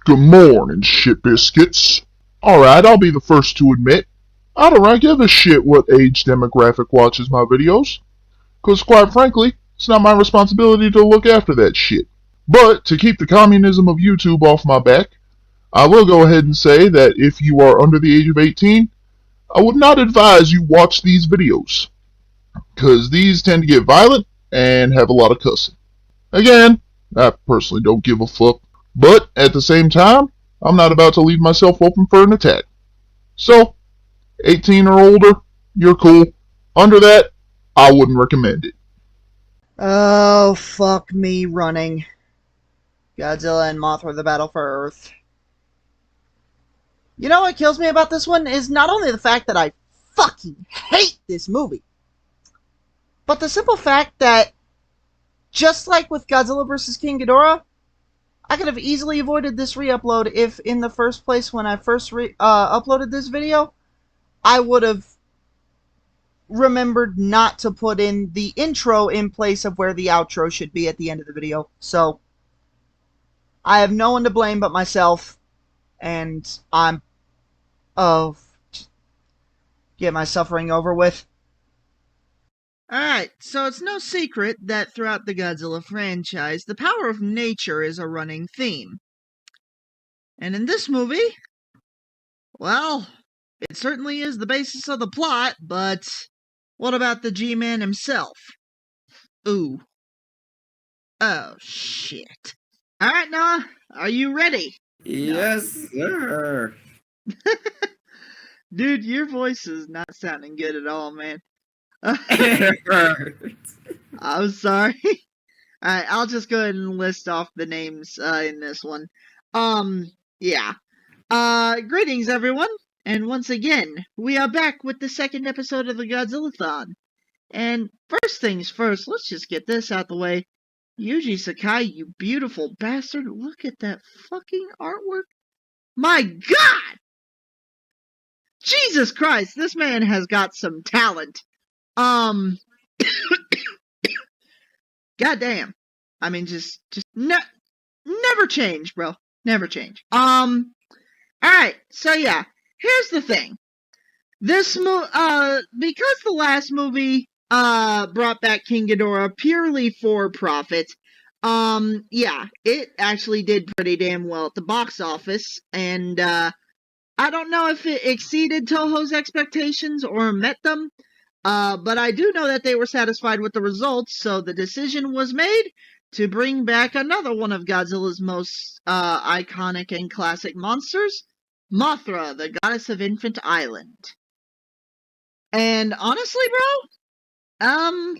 Good morning, shit biscuits. Alright, I'll be the first to admit, I don't really give a shit what age demographic watches my videos, cause quite frankly, it's not my responsibility to look after that shit. But to keep the communism of YouTube off my back, I will go ahead and say that if you are under the age of 18, I would not advise you watch these videos, cause these tend to get violent and have a lot of cussing. Again, I personally don't give a fuck. But at the same time, I'm not about to leave myself open for an attack. So, 18 or older, you're cool. Under that, I wouldn't recommend it. Oh, fuck me running. Godzilla and Mothra, the Battle for Earth. You know what kills me about this one is not only the fact that I fucking hate this movie, but the simple fact that, just like with Godzilla vs. King Ghidorah, I could have easily avoided this re-upload if, in the first place, when I first uploaded this video, I would have remembered not to put in the intro in place of where the outro should be at the end of the video. So, I have no one to blame but myself, and I'm... Oh, get my suffering over with. Alright, so it's no secret that throughout the Godzilla franchise, the power of nature is a running theme. And in this movie, well, it certainly is the basis of the plot, but what about the G-Man himself? Ooh. Oh, shit. Alright, Noah, are you ready? Yes, sir. Dude, your voice is not sounding good at all, man. It hurts. I'm sorry. Alright, I'll just go ahead and list off the names in this one. Yeah. Greetings, everyone. And once again, we are back with the second episode of the Godzillathon. And first things first, let's just get this out the way. Yuji Sakai, you beautiful bastard. Look at that fucking artwork. My God! Jesus Christ, this man has got some talent. Goddamn. I mean, just never change, bro. Never change. Alright, so yeah, here's the thing. This because the last movie, brought back King Ghidorah purely for profit, yeah, it actually did pretty damn well at the box office, and, I don't know if it exceeded Toho's expectations or met them, but I do know that they were satisfied with the results, so the decision was made to bring back another one of Godzilla's most iconic and classic monsters, Mothra, the goddess of Infant Island. And honestly, bro,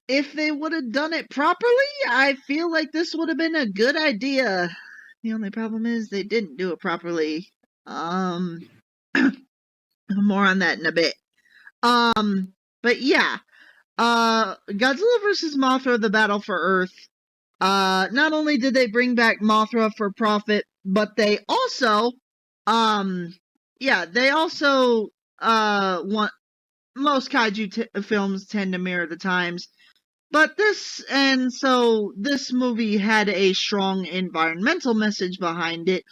if they would have done it properly, I feel like this would have been a good idea. The only problem is they didn't do it properly. More on that in a bit. But yeah, Godzilla vs. Mothra, the Battle for Earth, not only did they bring back Mothra for profit, but they also, want, most kaiju films tend to mirror the times, but this movie had a strong environmental message behind it,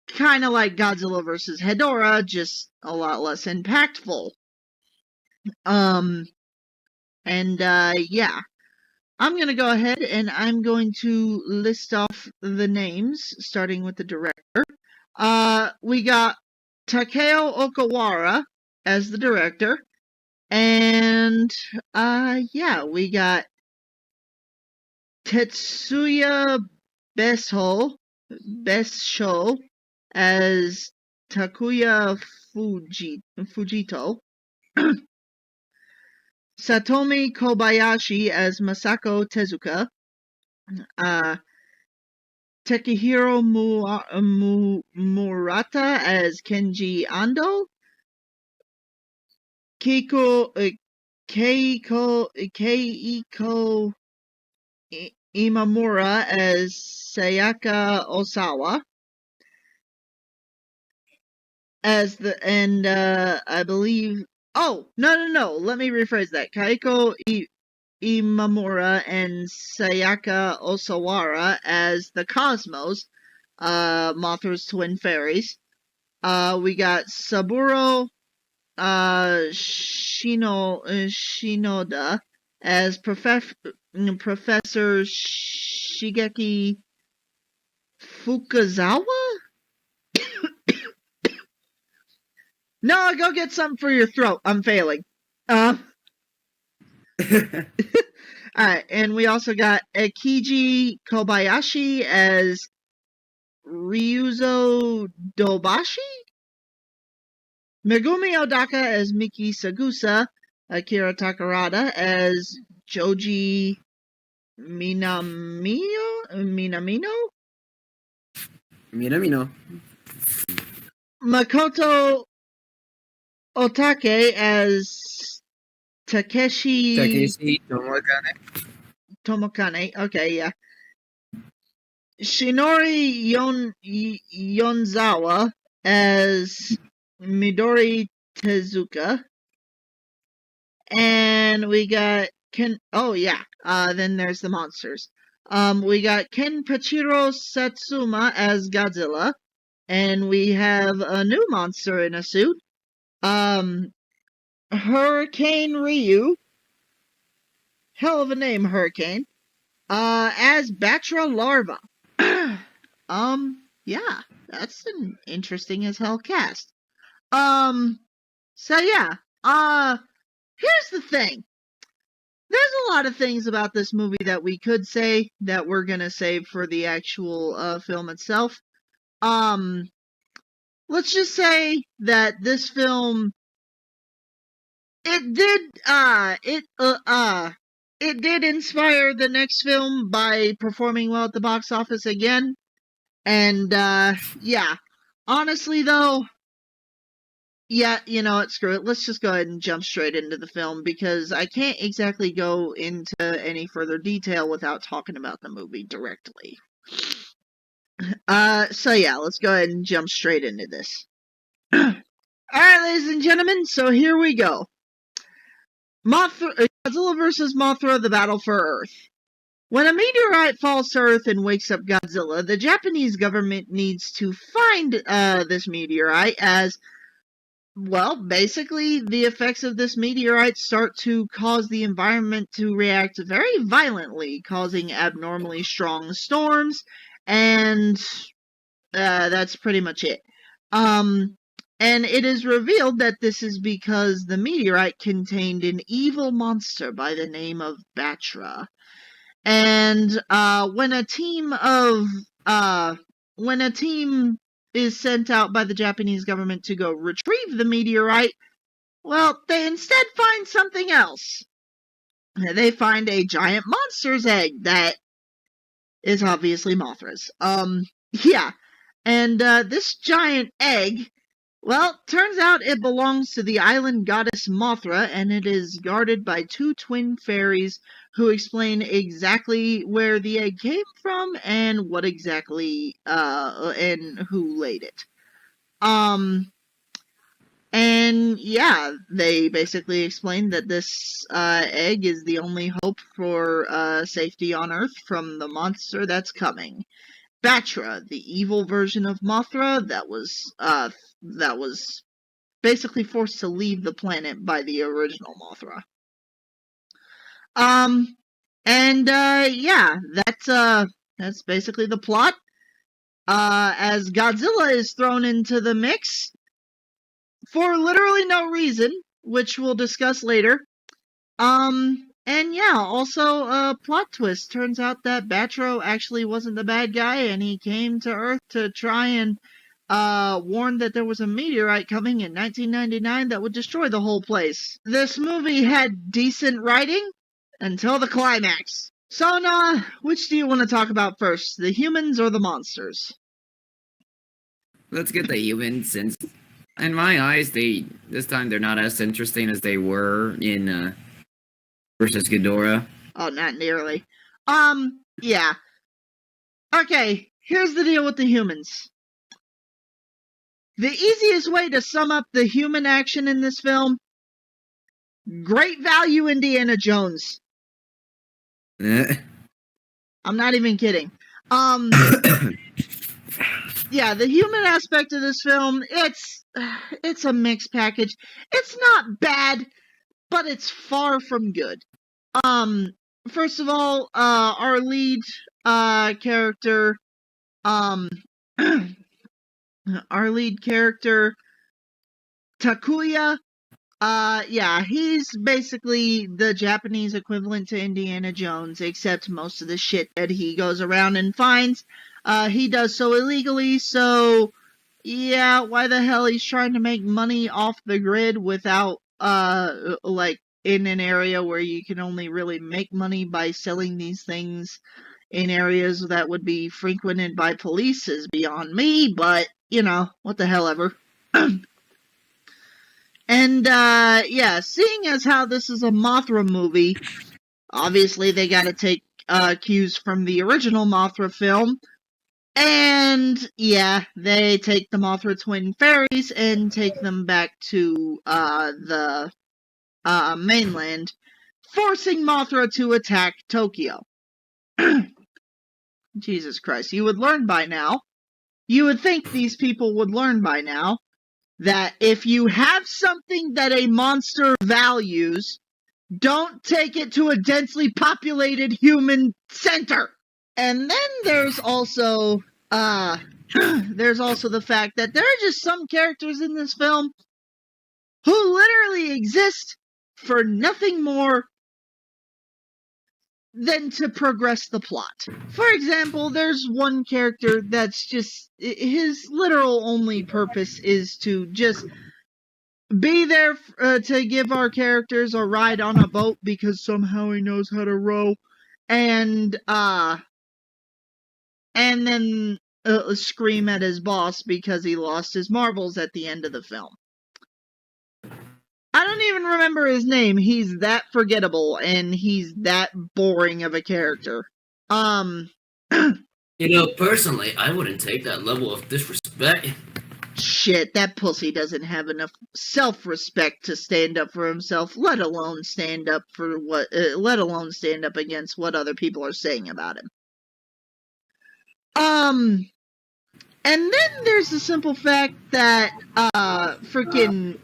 kind of like Godzilla vs. Hedorah, just a lot less impactful. Yeah. I'm gonna go ahead and I'm going to list off the names, starting with the director. We got Takeo Okawara as the director. And, we got Tetsuya Besho as Takuya Fujito. Satomi Kobayashi as Masako Tezuka. Takehiro Murata as Kenji Ando. Keiko Imamura as Sayaka Osawa. I believe... Oh, no, let me rephrase that. Kaiko Imamura and Sayaka Osawara as the Cosmos. Mothra's twin fairies. We got Saburo Shinoda as Professor Shigeki Fukazawa? No, go get something for your throat. I'm failing. Alright, and we also got Ekiji Kobayashi as Ryuzo Dobashi? Megumi Odaka as Miki Sagusa, Akira Takarada as Joji Minamino? Makoto Otake as Takeshi Tomokane. Okay, yeah. Shinori Yonzawa as Midori Tezuka. And we got then there's the monsters. We got Kenpachiro Satsuma as Godzilla. And we have a new monster in a suit. Hurricane Ryu. Hell of a name, Hurricane. As Batra Larva. Yeah, that's an interesting as hell cast. So yeah, here's the thing. There's a lot of things about this movie that we could say that we're gonna save for the actual, film itself. Let's just say that this film, it did inspire the next film by performing well at the box office again. And, yeah. Honestly, though, yeah, you know what, screw it. Let's just go ahead and jump straight into the film, because I can't exactly go into any further detail without talking about the movie directly. So yeah, let's go ahead and jump straight into this. Alright, ladies and gentlemen, so here we go. Godzilla vs. Mothra, the battle for Earth. When a meteorite falls to Earth and wakes up Godzilla, the Japanese government needs to find this meteorite, as, well, basically the effects of this meteorite start to cause the environment to react very violently, causing abnormally strong storms, and that's pretty much it. And it is revealed that this is because the meteorite contained an evil monster by the name of Batra. And when a team is sent out by the Japanese government to go retrieve the meteorite, well, they instead find something else. They find a giant monster's egg that is obviously Mothra's. Yeah. And this giant egg, well, turns out it belongs to the island goddess Mothra, and it is guarded by two twin fairies who explain exactly where the egg came from and what exactly, and who laid it. And yeah, they basically explain that this egg is the only hope for safety on Earth from the monster that's coming. Batra, the evil version of Mothra that was basically forced to leave the planet by the original Mothra. Yeah, that's basically the plot. As Godzilla is thrown into the mix for literally no reason, which we'll discuss later. And yeah, also a plot twist. Turns out that Batro actually wasn't the bad guy, and he came to Earth to try and warn that there was a meteorite coming in 1999 that would destroy the whole place. This movie had decent writing until the climax. So, which do you want to talk about first, the humans or the monsters? Let's get the humans, since in my eyes, this time they're not as interesting as they were in versus Ghidorah. Oh, not nearly. Yeah. Okay, here's the deal with the humans. The easiest way to sum up the human action in this film: great value Indiana Jones. I'm not even kidding. yeah, the human aspect of this film, it's a mixed package. It's not bad, but it's far from good. First of all, our lead character, our lead character, Takuya, yeah, he's basically the Japanese equivalent to Indiana Jones, except most of the shit that he goes around and finds, he does so illegally, so, yeah, why the hell he's trying to make money off the grid without, like, in an area where you can only really make money by selling these things in areas that would be frequented by police is beyond me, but, you know, what the hell ever. And, yeah, seeing as how this is a Mothra movie, obviously they gotta take, cues from the original Mothra film, and, yeah, they take the Mothra twin fairies and take them back to, the, mainland, forcing Mothra to attack Tokyo. Jesus Christ, you would learn by now. You would think these people would learn by now that if you have something that a monster values, don't take it to a densely populated human center. And then there's also, there's also the fact that there are just some characters in this film who literally exist for nothing more than to progress the plot. For example, there's one character that's just, his literal only purpose is to just be there to give our characters a ride on a boat because somehow he knows how to row, and then scream at his boss because he lost his marbles at the end of the film. I don't even remember his name. He's that forgettable, and he's that boring of a character. You know, personally, I wouldn't take that level of disrespect. Shit, that pussy doesn't have enough self-respect to stand up for himself, let alone stand up against what other people are saying about him. And then there's the simple fact that, freaking,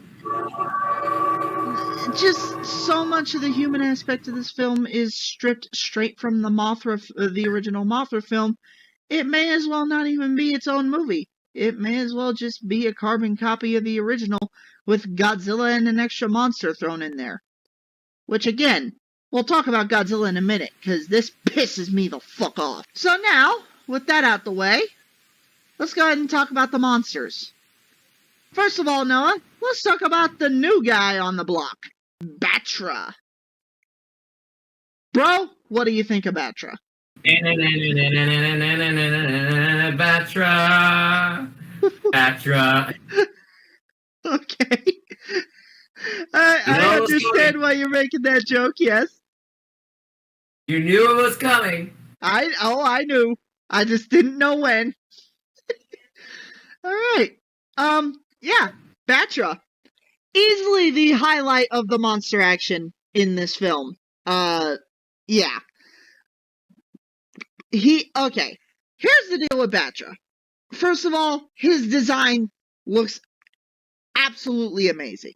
just so much of the human aspect of this film is stripped straight from the original Mothra film. It may as well not even be its own movie. It may as well just be a carbon copy of the original with Godzilla and an extra monster thrown in there. Which, again, we'll talk about Godzilla in a minute, because this pisses me the fuck off. So now, with that out the way, let's go ahead and talk about the monsters. First of all, Noah, let's talk about the new guy on the block, Batra. Bro, what do you think of Batra? Batra. Okay. I understand why you're making that joke, yes. You knew it was coming. I knew. I just didn't know when. Alright. Yeah, Batra. Easily the highlight of the monster action in this film. Yeah. Okay. Here's the deal with Batra. First of all, his design looks absolutely amazing.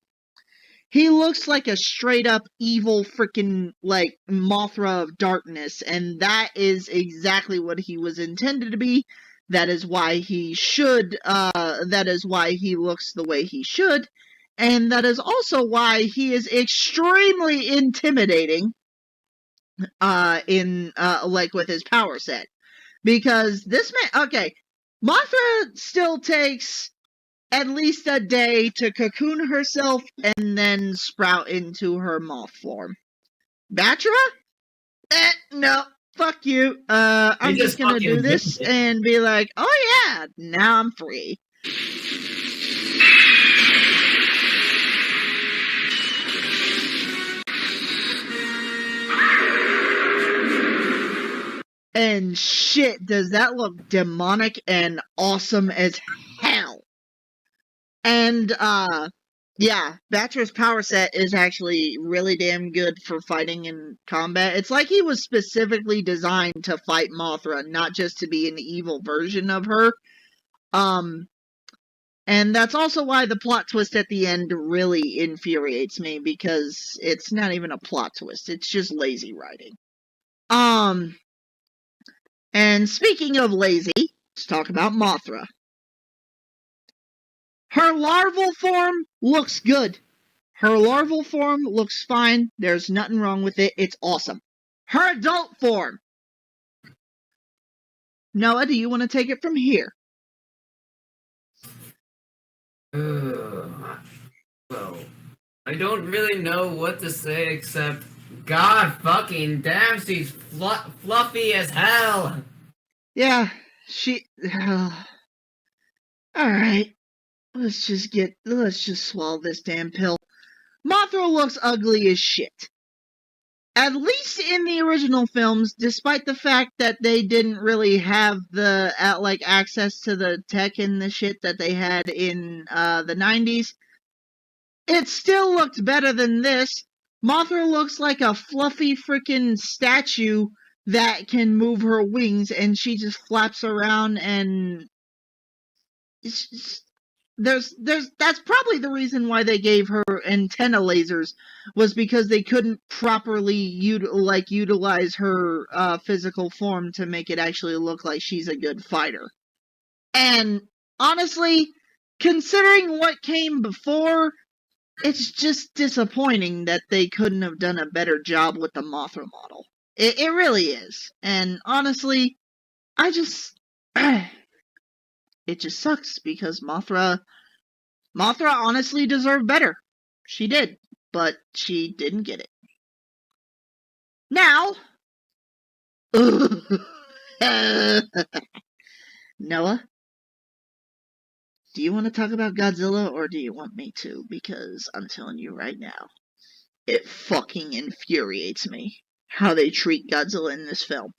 He looks like a straight up evil freaking, like, Mothra of darkness, and that is exactly what he was intended to be. That is why he looks the way he should, and that is also why he is extremely intimidating, with his power set. Because this man, okay, Mothra still takes at least a day to cocoon herself and then sprout into her moth form. Batra? No, fuck you. I'm just gonna do this and be like, oh yeah, now I'm free. And shit, does that look demonic and awesome as hell. And, yeah, Batra's power set is actually really damn good for fighting in combat. It's like he was specifically designed to fight Mothra, not just to be an evil version of her. And that's also why the plot twist at the end really infuriates me, because it's not even a plot twist, it's just lazy writing. And speaking of lazy, let's talk about Mothra. Her larval form looks good. Her larval form looks fine. There's nothing wrong with it. It's awesome. Her adult form. Noah, do you want to take it from here? Well, I don't really know what to say except, God fucking damn, she's fluffy as hell. Yeah, Alright. Let's just swallow this damn pill. Mothra looks ugly as shit. At least in the original films, despite the fact that they didn't really have the access to the tech and the shit that they had in the 90s, it still looked better than this. Mothra looks like a fluffy freaking statue that can move her wings, and she just flaps around, and that's probably the reason why they gave her antenna lasers, was because they couldn't properly utilize her physical form to make it actually look like she's a good fighter. And honestly, considering what came before, it's just disappointing that they couldn't have done a better job with the Mothra model. It really is. And honestly, it just sucks, because Mothra honestly deserved better. She did, but she didn't get it. Now, Noah, do you want to talk about Godzilla, or do you want me to? Because I'm telling you right now, it fucking infuriates me how they treat Godzilla in this film.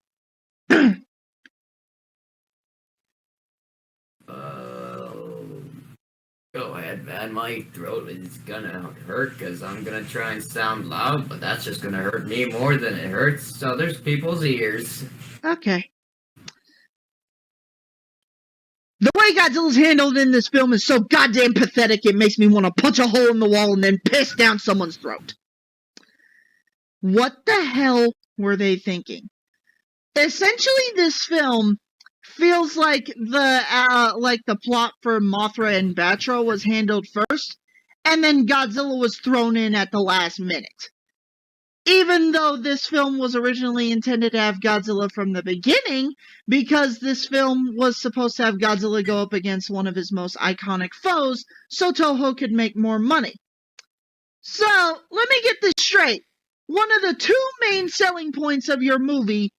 Go ahead, man. My throat is gonna hurt because I'm gonna try and sound loud, but that's just gonna hurt me more than it hurts other people's ears. Okay. The way Godzilla's handled in this film is so goddamn pathetic, it makes me want to punch a hole in the wall and then piss down someone's throat. What the hell were they thinking? Essentially, this film feels like the plot for Mothra and Batra was handled first, and then Godzilla was thrown in at the last minute. Even though this film was originally intended to have Godzilla from the beginning, because this film was supposed to have Godzilla go up against one of his most iconic foes, so Toho could make more money. So, let me get this straight. One of the two main selling points of your movie,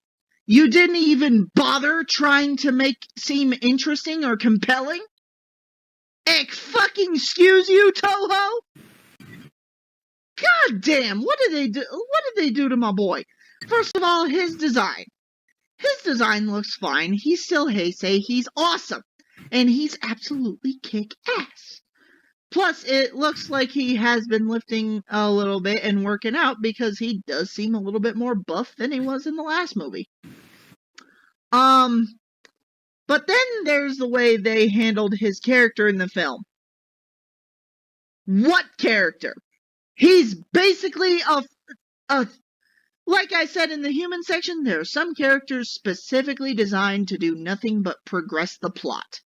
you didn't even bother trying to make seem interesting or compelling? Fucking excuse you, Toho? God damn, what did they do? What did they do to my boy? First of all, his design. His design looks fine. He's still Heisei. He's awesome. And he's absolutely kick-ass. Plus, it looks like he has been lifting a little bit and working out, because he does seem a little bit more buff than he was in the last movie. But then there's the way they handled his character in the film. What character? He's basically like I said in the human section, there are some characters specifically designed to do nothing but progress the plot.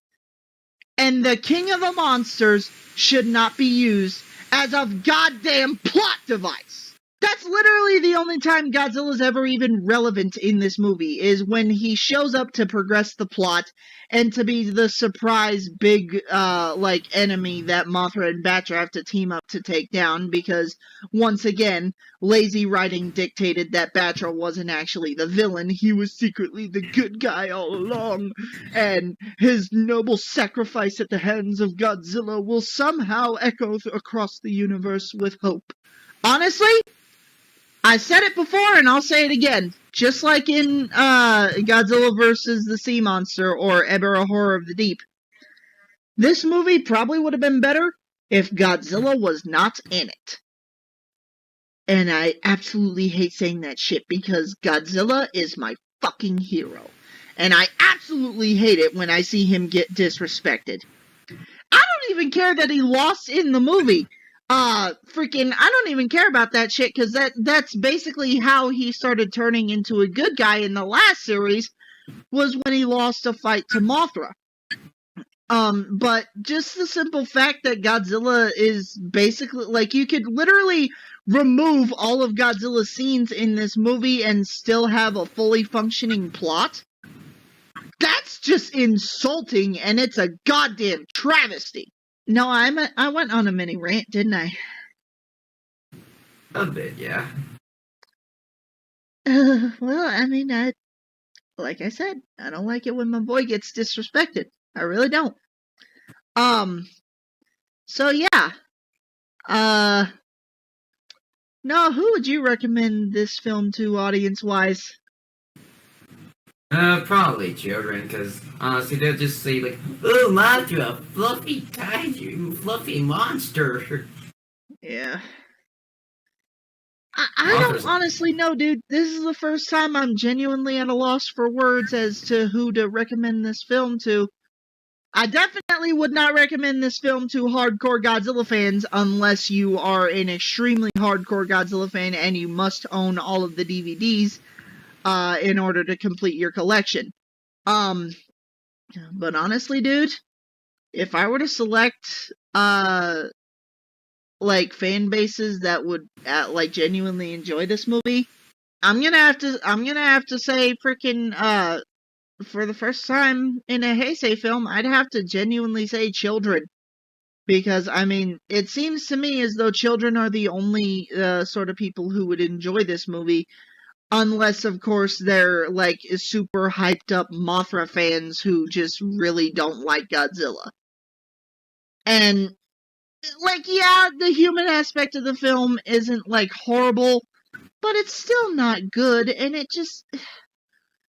And the King of the Monsters should not be used as a goddamn plot device. That's literally the only time Godzilla's ever even relevant in this movie, is when he shows up to progress the plot and to be the surprise big, enemy that Mothra and Batra have to team up to take down, because, once again, lazy writing dictated that Batra wasn't actually the villain, he was secretly the good guy all along, and his noble sacrifice at the hands of Godzilla will somehow echo across the universe with hope. Honestly, I said it before, and I'll say it again. Just like in Godzilla vs. the Sea Monster or Ebirah Horror of the Deep, this movie probably would have been better if Godzilla was not in it. And I absolutely hate saying that shit, because Godzilla is my fucking hero. and I absolutely hate it when I see him get disrespected. I don't even care that he lost in the movie. I don't even care about that shit, because that's basically how he started turning into a good guy in the last series, was when he lost a fight to Mothra. But just the simple fact that Godzilla is basically, like, you could literally remove all of Godzilla's scenes in this movie and still have a fully functioning plot. That's just insulting, and it's a goddamn travesty. No, I went on a mini rant, didn't I? A bit, yeah. Well, I mean, like I said, I don't like it when my boy gets disrespected. I really don't. So yeah. No, who would you recommend this film to, audience-wise? Probably children, because honestly, they'll just say, like, "Oh, Mothra, fluffy kaiju, fluffy monster." Yeah. I don't honestly know, dude. This is the first time I'm genuinely at a loss for words as to who to recommend this film to. I definitely would not recommend this film to hardcore Godzilla fans unless you are an extremely hardcore Godzilla fan and you must own all of the DVDs in order to complete your collection. But honestly, dude, if I were to select like fan bases that would like genuinely enjoy this movie, I'm gonna have to say freaking for the first time in a Heisei film, I'd have to genuinely say children. Because, I mean, it seems to me as though children are the only sort of people who would enjoy this movie. Unless, of course, they're, like, super hyped up Mothra fans who just really don't like Godzilla. And, like, yeah, the human aspect of the film isn't, like, horrible, but it's still not good, and it just...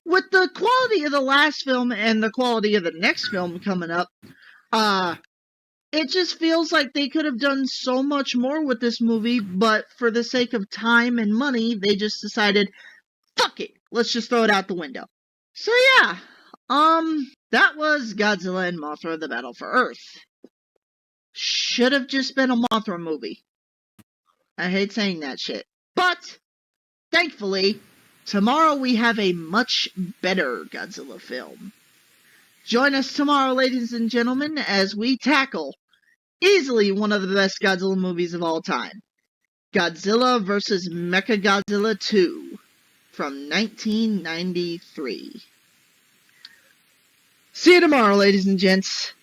With the quality of the last film and the quality of the next film coming up, it just feels like they could have done so much more with this movie, but for the sake of time and money, they just decided, fuck it, let's just throw it out the window. So yeah, that was Godzilla and Mothra, The Battle for Earth. Should have just been a Mothra movie. I hate saying that shit. But, thankfully, tomorrow we have a much better Godzilla film. Join us tomorrow, ladies and gentlemen, as we tackle easily one of the best Godzilla movies of all time. Godzilla vs. Mechagodzilla 2 from 1993. See you tomorrow, ladies and gents.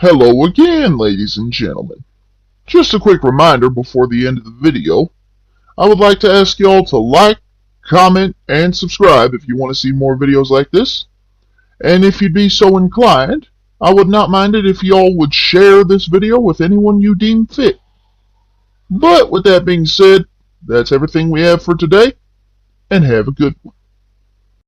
Hello again, ladies and gentlemen. Just a quick reminder before the end of the video, I would like to ask y'all to like, comment, and subscribe if you want to see more videos like this. And if you'd be so inclined, I would not mind it if y'all would share this video with anyone you deem fit. But with that being said, that's everything we have for today, and have a good one.